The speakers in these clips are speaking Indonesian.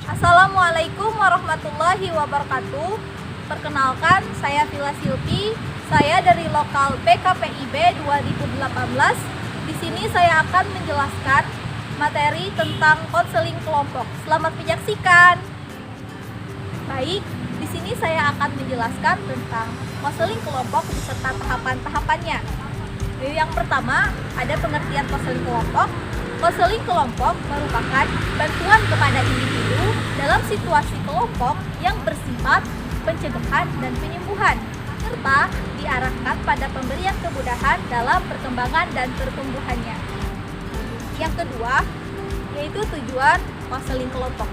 Assalamualaikum warahmatullahi wabarakatuh. Perkenalkan, saya Vila Silvi. Saya dari lokal PKPIB 2018. Di sini saya akan menjelaskan materi tentang konseling kelompok. Selamat menyaksikan. Baik, di sini saya akan menjelaskan tentang konseling kelompok beserta tahapan-tahapannya. Yang pertama, ada pengertian konseling kelompok. Konseling kelompok merupakan bantuan kepada individu dalam situasi kelompok yang bersifat pencegahan dan penyembuhan, serta diarahkan pada pemberian kemudahan dalam perkembangan dan pertumbuhannya. Yang kedua, yaitu tujuan konseling kelompok.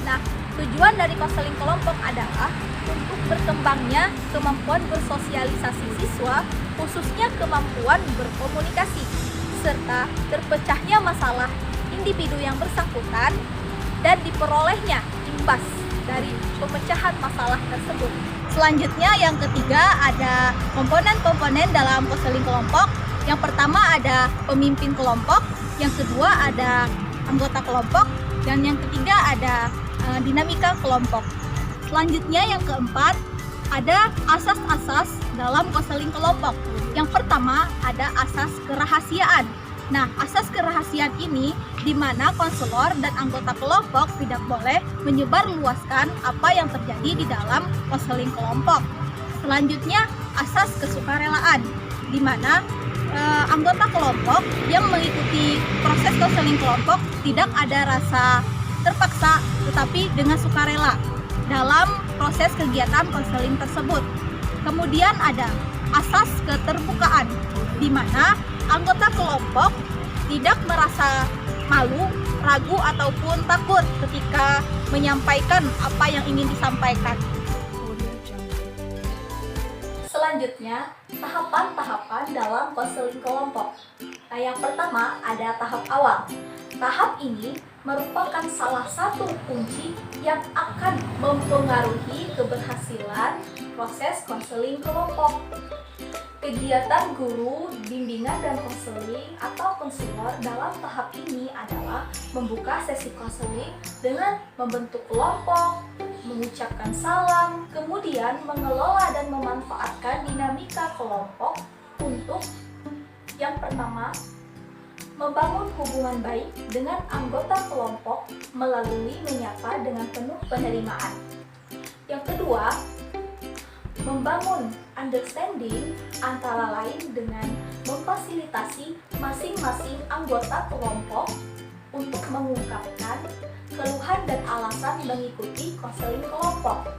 Nah, tujuan dari konseling kelompok adalah untuk berkembangnya kemampuan bersosialisasi siswa, khususnya kemampuan berkomunikasi, serta terpecahnya masalah individu yang bersangkutan dan diperolehnya imbas dari pemecahan masalah tersebut. Selanjutnya yang ketiga ada komponen-komponen dalam konseling kelompok. Yang pertama ada pemimpin kelompok, yang kedua ada anggota kelompok, dan yang ketiga ada dinamika kelompok. Selanjutnya yang keempat ada asas-asas dalam konseling kelompok. Yang pertama ada asas kerahasiaan. Nah, asas kerahasiaan ini di mana konselor dan anggota kelompok tidak boleh menyebarluaskan apa yang terjadi di dalam konseling kelompok. Selanjutnya asas kesukarelaan, di mana anggota kelompok yang mengikuti proses konseling kelompok tidak ada rasa terpaksa tetapi dengan sukarela dalam proses kegiatan konseling tersebut. Kemudian ada asas keterbukaan, di mana anggota kelompok tidak merasa malu, ragu, ataupun takut ketika menyampaikan apa yang ingin disampaikan. Selanjutnya, tahapan-tahapan dalam konseling kelompok. Nah, yang pertama ada tahap awal. Tahap ini merupakan salah satu kunci yang akan mempengaruhi keberhasilan proses konseling kelompok. Kegiatan guru, bimbingan, dan konseling atau konselor dalam tahap ini adalah membuka sesi konseling dengan membentuk kelompok, mengucapkan salam, kemudian mengelola dan memanfaatkan dinamika kelompok untuk yang pertama, membangun hubungan baik dengan anggota kelompok melalui menyapa dengan penuh penerimaan. Yang kedua, membangun understanding antara lain dengan memfasilitasi masing-masing anggota kelompok untuk mengungkapkan keluhan dan alasan mengikuti konseling kelompok.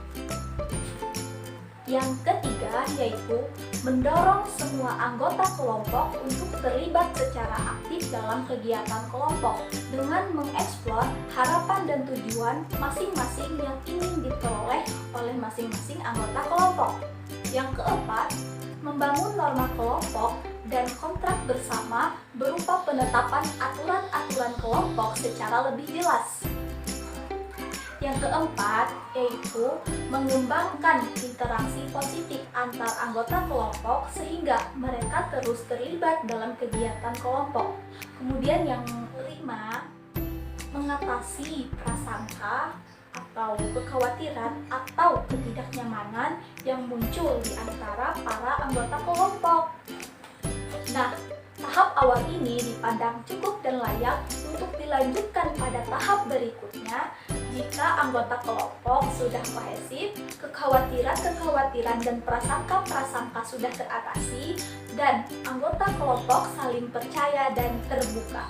Yang ketiga yaitu mendorong semua anggota kelompok untuk terlibat secara aktif dalam kegiatan kelompok dengan mengeksplor harapan dan tujuan masing-masing yang ingin diperoleh oleh masing-masing anggota kelompok. Yang keempat, membangun norma kelompok dan kontrak bersama berupa penetapan aturan-aturan kelompok secara lebih jelas. Yang keempat, yaitu mengembangkan interaksi positif antar anggota kelompok sehingga mereka terus terlibat dalam kegiatan kelompok. Kemudian yang kelima, mengatasi prasangka atau kekhawatiran atau ketidaknyamanan yang muncul di antara para anggota kelompok. Nah, tahap awal ini dipandang cukup dan layak untuk dilanjutkan pada tahap berikutnya jika anggota kelompok sudah kohesif, kekhawatiran-kekhawatiran dan prasangka-prasangka sudah teratasi, dan anggota kelompok saling percaya dan terbuka.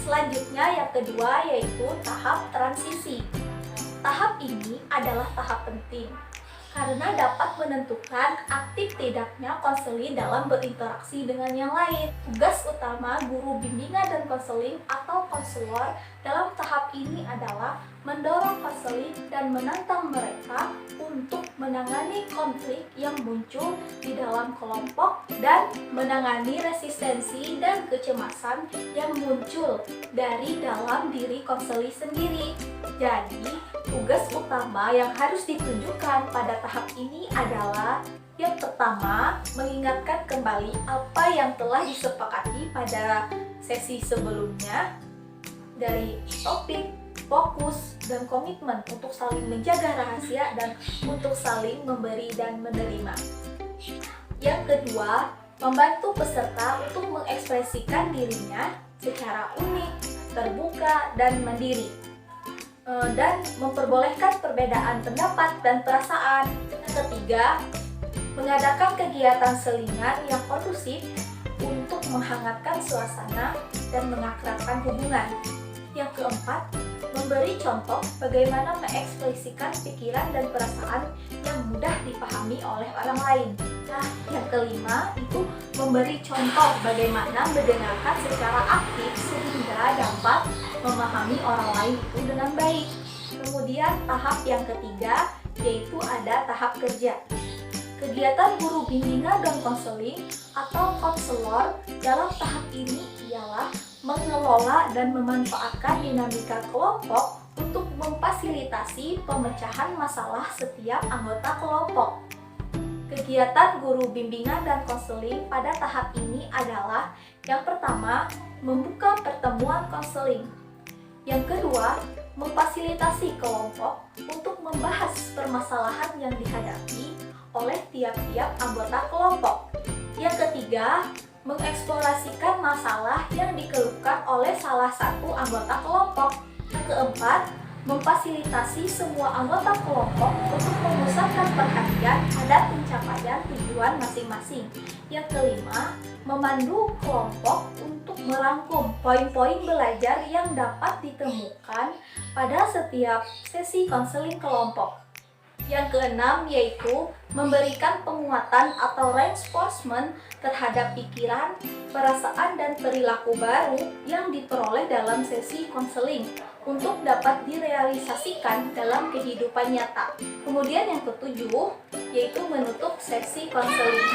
Selanjutnya yang kedua yaitu tahap transisi. Tahap ini adalah tahap penting karena dapat menentukan aktif tidaknya konseling dalam berinteraksi dengan yang lain. Tugas utama guru bimbingan dan konseling atau konselor dalam tahap ini adalah mendorong konseling dan menantang mereka untuk menangani konflik yang muncul di dalam kelompok dan menangani resistensi dan kecemasan yang muncul dari dalam diri konseling sendiri. Jadi, tugas utama yang harus ditunjukkan pada tahap ini adalah yang pertama, mengingatkan kembali apa yang telah disepakati pada sesi sebelumnya dari topik fokus dan komitmen untuk saling menjaga rahasia dan untuk saling memberi dan menerima. Yang kedua, membantu peserta untuk mengekspresikan dirinya secara unik, terbuka, dan mandiri, dan memperbolehkan perbedaan pendapat dan perasaan. Yang ketiga, mengadakan kegiatan selingan yang kondusif untuk menghangatkan suasana dan mengakrabkan hubungan. Yang keempat, memberi contoh bagaimana mengekspresikan pikiran dan perasaan yang mudah dipahami oleh orang lain. Nah, yang kelima itu memberi contoh bagaimana mendengarkan secara aktif sehingga dapat memahami orang lain itu dengan baik. Kemudian tahap yang ketiga yaitu ada tahap kerja. Kegiatan guru bimbingan dan konseling atau konselor dalam tahap ini ialah mengelola dan memanfaatkan dinamika kelompok untuk memfasilitasi pemecahan masalah setiap anggota kelompok. Kegiatan guru bimbingan dan konseling pada tahap ini adalah yang pertama, membuka pertemuan konseling. Yang kedua, memfasilitasi kelompok untuk membahas permasalahan yang dihadapi oleh tiap-tiap anggota kelompok. Yang ketiga, mengeksplorasikan masalah yang dikeluhkan oleh salah satu anggota kelompok. Yang keempat, memfasilitasi semua anggota kelompok untuk memusatkan perhatian pada pencapaian tujuan masing-masing. Yang kelima, memandu kelompok untuk merangkum poin-poin belajar yang dapat ditemukan pada setiap sesi konseling kelompok. Yang keenam yaitu memberikan penguatan atau reinforcement terhadap pikiran, perasaan, dan perilaku baru yang diperoleh dalam sesi konseling untuk dapat direalisasikan dalam kehidupan nyata. Kemudian yang ketujuh yaitu menutup sesi konseling.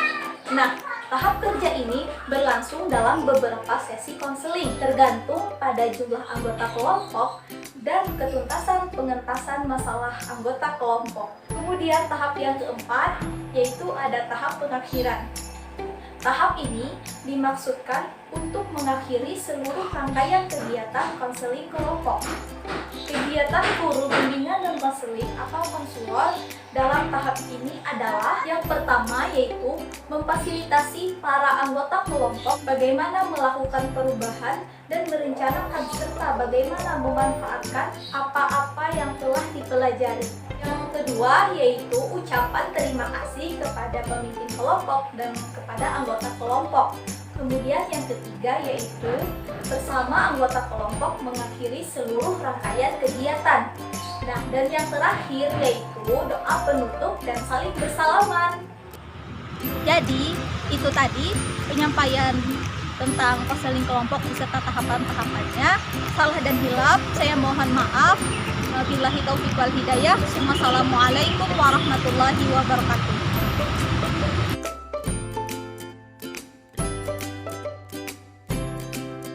Nah, tahap kerja ini berlangsung dalam beberapa sesi konseling tergantung pada jumlah anggota kelompok dan ketuntasan pengentasan masalah anggota kelompok. Kemudian tahap yang keempat yaitu ada tahap pengakhiran. Tahap ini dimaksudkan untuk mengakhiri seluruh rangkaian kegiatan konseling kelompok. Kegiatan guru bimbingan dan konseling atau konselor dalam tahap ini adalah yang pertama yaitu memfasilitasi para anggota kelompok bagaimana melakukan perubahan dan merencanakan serta bagaimana memanfaatkan apa-apa yang telah dipelajari. Yang kedua yaitu ucapan terima kasih kepada pemimpin kelompok dan kepada anggota kelompok. Kemudian yang ketiga yaitu bersama anggota kelompok mengakhiri seluruh rangkaian kegiatan. Nah, dan yang terakhir yaitu doa penutup dan saling bersalaman. Jadi, itu tadi penyampaian tentang konseling kelompok beserta tahapan-tahapannya. Salah dan hilaf, saya mohon maaf. Billahi taufiq wal hidayah. Wassalamualaikum warahmatullahi wabarakatuh.